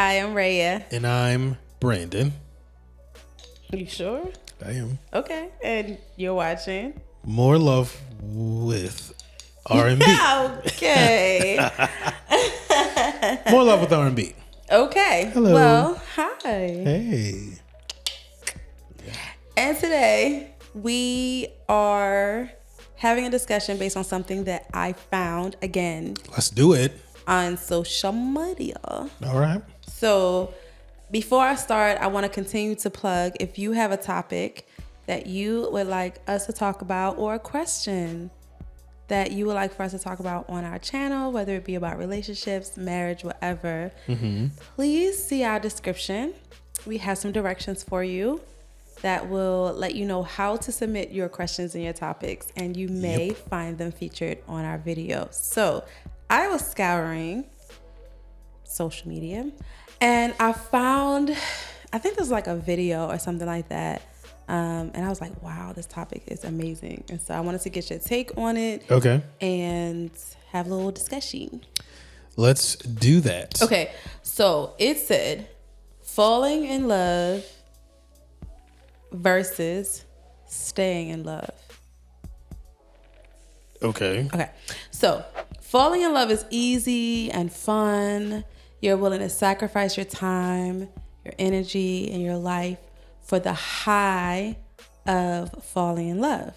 Hi, I'm Raya. And I'm Brandon. You sure? I am. Okay. And you're watching? More Love with R&B. Okay. More Love with R&B. Okay. Hello. Well, hi. Hey. And today we are having a discussion based on something that I found again Let's do it. on social media. All right. So before I start, I want to continue to plug if you have a topic that you would like us to talk about or a question that you would like for us to talk about on our channel, whether it be about relationships, marriage, whatever, please see our description. We have some directions for you that will let you know how to submit your questions and your topics, and you may find them featured on our video. So I was scouring social media and I found, I think there's like a video or something like that. And I was like, wow, this topic is amazing. And so I wanted to get your take on it. Okay. And have a little discussion. Let's do that. Okay. So it said falling in love versus staying in love. Okay. Okay. So falling in love is easy and fun. You're willing to sacrifice your time, your energy, and your life for the high of falling in love.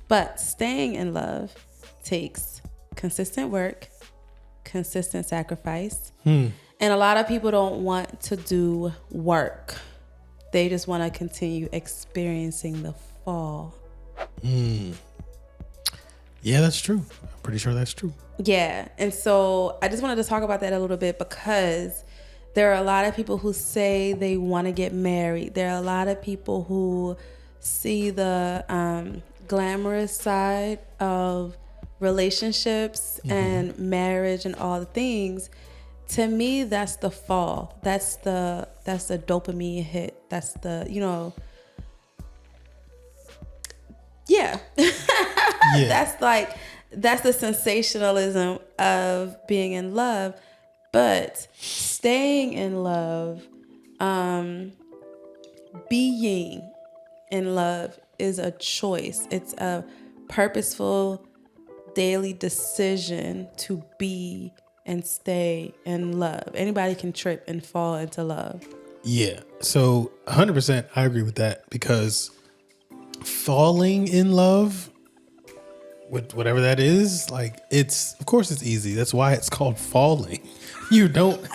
But staying in love takes consistent work, consistent sacrifice. And a lot of people don't want to do work. They just want to continue experiencing the fall. Yeah, that's true. I'm pretty sure that's true. Yeah. And so I just wanted to talk about that a little bit because there are a lot of people who say they want to get married. There are a lot of people who see the glamorous side of relationships and marriage and all the things. To me, that's the fall. That's the dopamine hit. That's the, yeah. That's the sensationalism of being in love. But staying in love, being in love is a choice. It's a purposeful daily decision to be and stay in love. Anybody can trip and fall into love. Yeah. So 100% I agree with that, because falling in love with whatever that is, like, of course it's easy. That's why it's called falling. You don't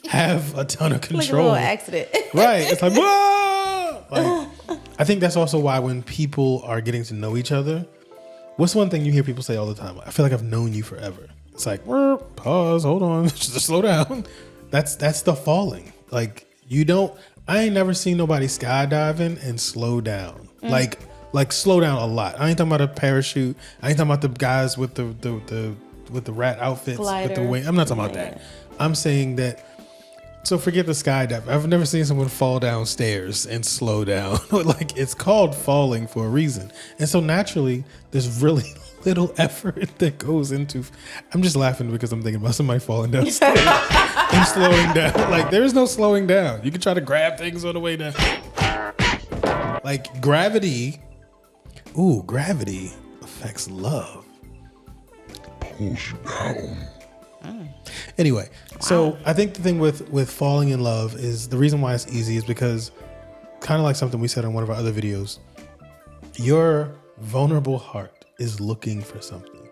have a ton of control. Like a little accident. Right. It's like, whoa! Like, I think that's also why when people are getting to know each other, what's one thing you hear people say all the time? I feel like I've known you forever. It's like, pause, hold on, just slow down. That's the falling. Like, I ain't never seen nobody skydiving and slow down. Like slow down a lot. I ain't talking about a parachute. I ain't talking about the guys with the rat outfits Glider. with the wing. I'm not talking about that. I'm saying that. So forget the skydive. I've never seen someone fall downstairs and slow down. Like, it's called falling for a reason. And so naturally, there's really little effort that goes into. I'm just laughing because I'm thinking about somebody falling downstairs and slowing down. Like, there is no slowing down. You can try to grab things on the way down. Like, gravity affects love. Pulls you down. Anyway, so I think the thing with falling in love is the reason why it's easy is because, kind of like something we said on one of our other videos, your vulnerable heart is looking for something.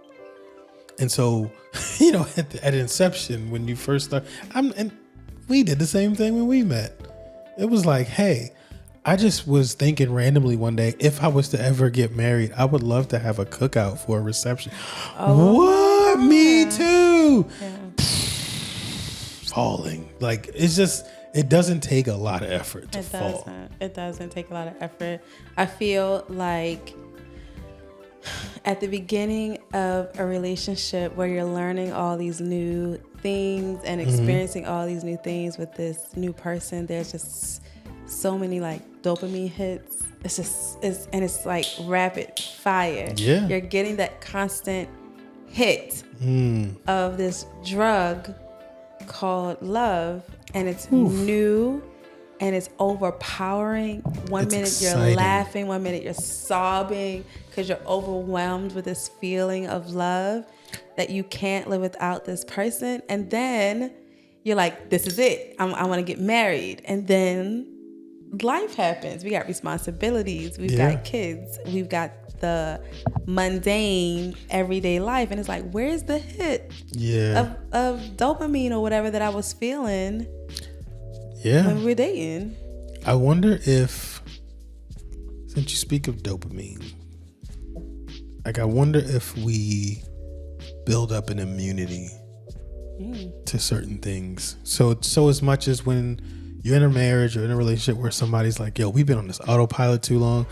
And so, at inception, when you first start, and we did the same thing when we met. It was like, hey, I just was thinking randomly one day, if I was to ever get married, I would love to have a cookout for a reception. What? Me too. Yeah. Falling. Like, it doesn't take a lot of effort to fall. It doesn't take a lot of effort. I feel like at the beginning of a relationship where you're learning all these new things and experiencing all these new things with this new person, there's just so many like dopamine hits. It's like rapid fire. Yeah. You're getting that constant hit of this drug called love. and it's new and it's overpowering. One minute exciting. You're laughing, one minute you're sobbing because you're overwhelmed with this feeling of love that you can't live without this person. And then you're like, this is it. I want to get married. And then life happens. We got responsibilities. We've got kids. We've got the mundane everyday life. And it's like, where's the hit of dopamine or whatever that I was feeling when we were dating? I wonder if, since you speak of dopamine, like I wonder if we build up an immunity to certain things. So as much as when you're in a marriage or in a relationship where somebody's like, yo, we've been on this autopilot too long.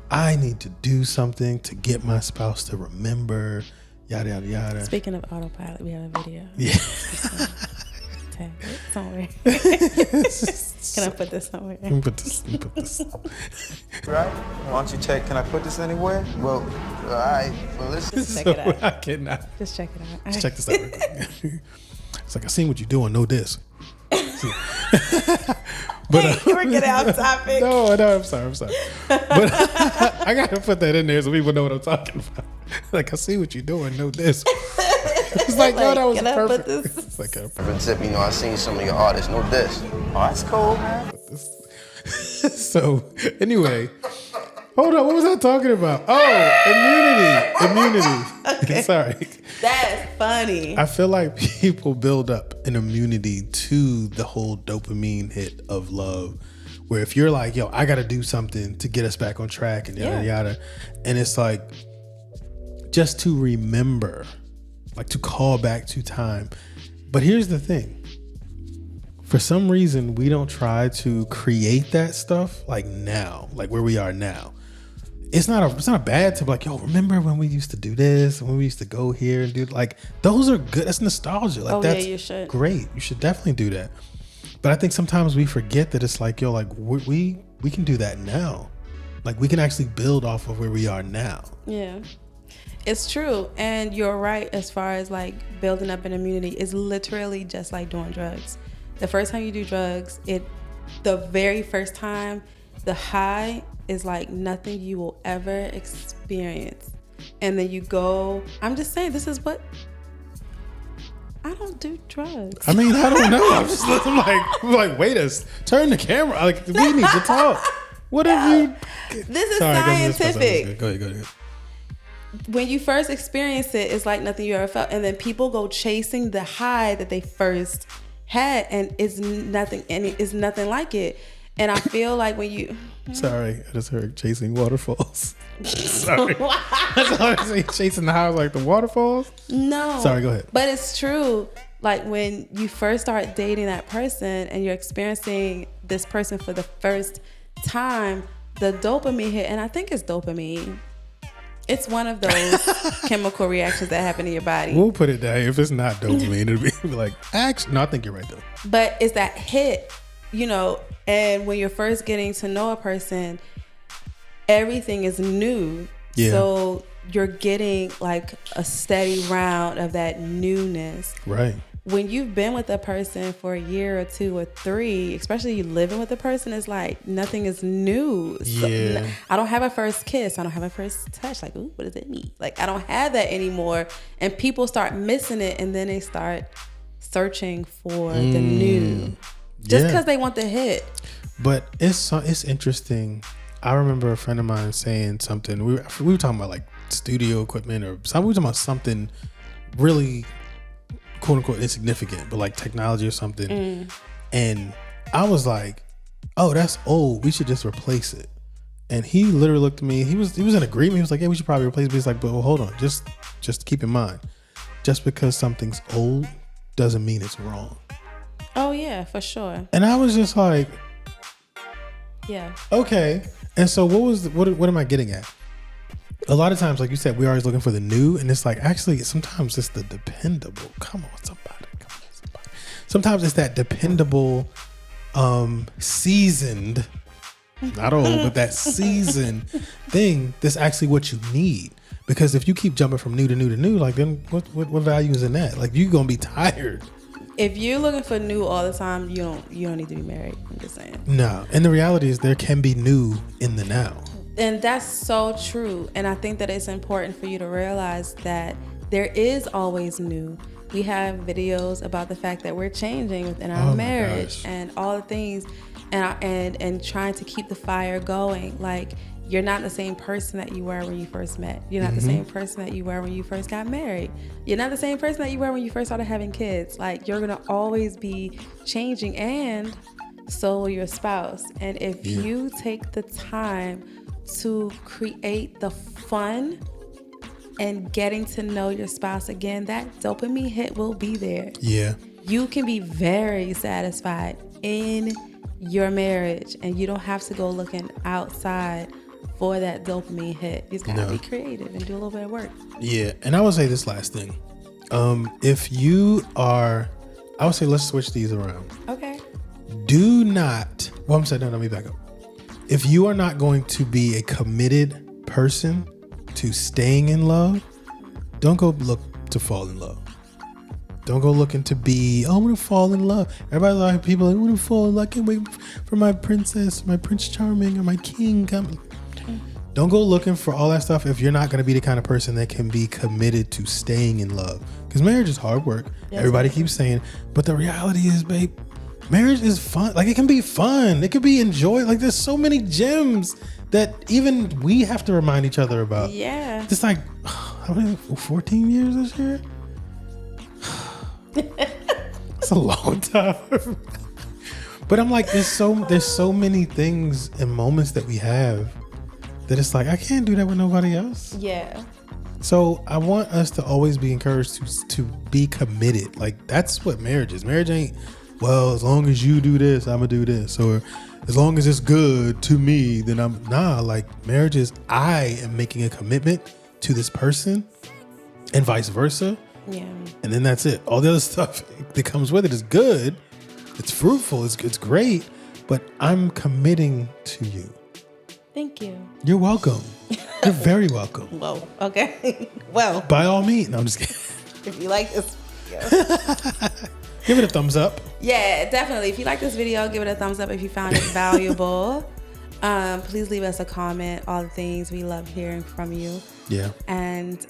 I need to do something to get my spouse to remember, yada, yada, yada. Speaking of autopilot, we have a video. Yeah. Tag it somewhere. Can I put this somewhere? Let me put this. Right? Why don't you check, can I put this anywhere? Well, all right. Well, listen. Just check it out. I cannot. Just check it out. Just check this out real quick. It's like, I seen what you're doing, no diss. But we're getting off topic. No, I'm sorry. But I gotta put that in there so people know what I'm talking about. Like, I see what you're doing, no diss. It's like, no, that was perfect. It's like, Tip, you know, I seen some of your artists, no diss. Oh, that's cool, man. So, anyway, hold on, what was I talking about? Oh, immunity. Okay. Sorry. That's funny. I feel like people build up an immunity to the whole dopamine hit of love, where if you're like, yo, I got to do something to get us back on track and yada, yada. And it's like, just to remember, like to call back to time. But here's the thing. For some reason, we don't try to create that stuff like now, like where we are now. It's not bad to be like, yo, remember when we used to do this, when we used to go here and do, like, those are good. That's nostalgia. Like, that's you should. Great. You should definitely do that. But I think sometimes we forget that it's like, yo, like we can do that now. Like, we can actually build off of where we are now. Yeah. It's true. And you're right as far as like building up an immunity is literally just like doing drugs. The first time you do drugs, the very first time, the high is like nothing you will ever experience. And then you go, I'm just saying, this is what, I don't do drugs. I mean, I don't know. I'm like, wait turn the camera. Like, we need to talk. What have you? This is scientific. Go ahead. When you first experience it, it's like nothing you ever felt. And then people go chasing the high that they first had, and it's nothing like it. And I feel like when you... Sorry, I just heard chasing waterfalls. Sorry. That's all I say, chasing the high like the waterfalls? No. Sorry, go ahead. But it's true. Like when you first start dating that person and you're experiencing this person for the first time, the dopamine hit, and I think it's dopamine. It's one of those chemical reactions that happen in your body. We'll put it down. If it's not dopamine, it'll be like, actually, no, I think you're right though. But it's that hit, and when you're first getting to know a person, everything is new. Yeah. So you're getting like a steady round of that newness. Right. When you've been with a person for a year or 2 or 3, especially you living with a person, it's like nothing is new. Yeah. So, I don't have a first kiss. I don't have a first touch. Like, ooh, what does it mean? Like, I don't have that anymore. And people start missing it, and then they start searching for the new, just because they want the hit. But it's interesting. I remember a friend of mine saying something. We were talking about like studio equipment or something. We were talking about something really quote unquote insignificant, but like technology or something. And I was like, oh, that's old. We should just replace it. And he literally looked at me. He was in agreement. He was like, yeah, we should probably replace it. But he's like, but well, hold on. Just keep in mind, just because something's old doesn't mean it's wrong. Oh yeah, for sure. And I was just like, yeah. Okay. And so what am I getting at? A lot of times, like you said, we're always looking for the new, and it's like, actually, sometimes it's the dependable. Come on, somebody. Sometimes it's that dependable, seasoned, not old, but that seasoned thing that's actually what you need. Because if you keep jumping from new to new to new, like then what value is in that? Like you're gonna be tired if you're looking for new all the time, you don't need to be married. I'm just saying. No, and the reality is there can be new in the now. And that's so true. And I think that it's important for you to realize that there is always new. We have videos about the fact that we're changing within our marriage and all the things, and trying to keep the fire going. Like, you're not the same person that you were when you first met. You're not the same person that you were when you first got married. You're not the same person that you were when you first started having kids. Like, you're gonna always be changing, and so will your spouse. And if you take the time to create the fun and getting to know your spouse again, that dopamine hit will be there. Yeah. You can be very satisfied in your marriage, and you don't have to go looking outside for that dopamine hit. You just gotta be creative and do a little bit of work. Yeah, and I would say this last thing. If you are, I would say let's switch these around. Okay. Do not, well, I'm saying, no, let me back up. If you are not going to be a committed person to staying in love, don't go look to fall in love. Don't go looking to be, I want to fall in love. Everybody, like, people, I want to fall in love. I can't wait for my princess, my Prince Charming, or my king coming. Don't go looking for all that stuff if you're not going to be the kind of person that can be committed to staying in love. Because marriage is hard work. Yes, everybody keeps saying, but the reality is, babe, marriage is fun. Like, it can be fun. It can be enjoyed. Like, there's so many gems that even we have to remind each other about. Yeah. Just like, how many, 14 years this year? It's a long time. But I'm like, there's so many things and moments that we have that it's like, I can't do that with nobody else. Yeah. So I want us to always be encouraged to be committed. Like, that's what marriage is. Marriage ain't, well, as long as you do this, I'm gonna do this. Or as long as it's good to me, then like, marriage is, I am making a commitment to this person and vice versa. Yeah. And then that's it. All the other stuff that comes with it is good. It's fruitful. It's great. But I'm committing to you. Thank you. You're welcome. You're very welcome. Whoa. Okay. Well, By all means. No, I'm just kidding. if you like this video, Give it a thumbs up. yeah, definitely. If you like this video, give it a thumbs up if you found it valuable. Please leave us a comment. All the things. We love hearing from you. Yeah. And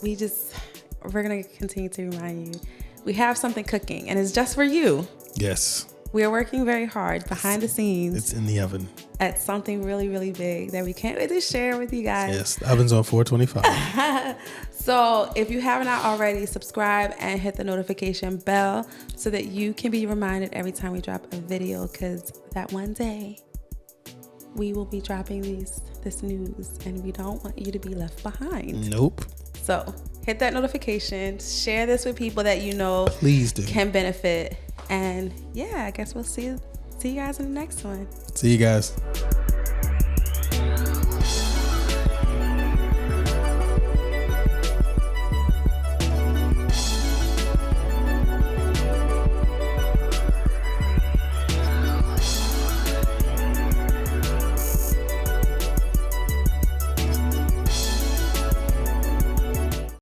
we're going to continue to remind you, we have something cooking, and it's just for you. Yes. We are working very hard behind the scenes. It's in the oven. At something really, really big that we can't wait to share with you guys. Yes. The oven's on 425. So if you haven't already, subscribe and hit the notification bell so that you can be reminded every time we drop a video, because that one day we will be dropping this news, and we don't want you to be left behind. Nope. So hit that notification, share this with people that you know Please do. can benefit. And yeah, I guess we'll see you guys in the next one. See you guys.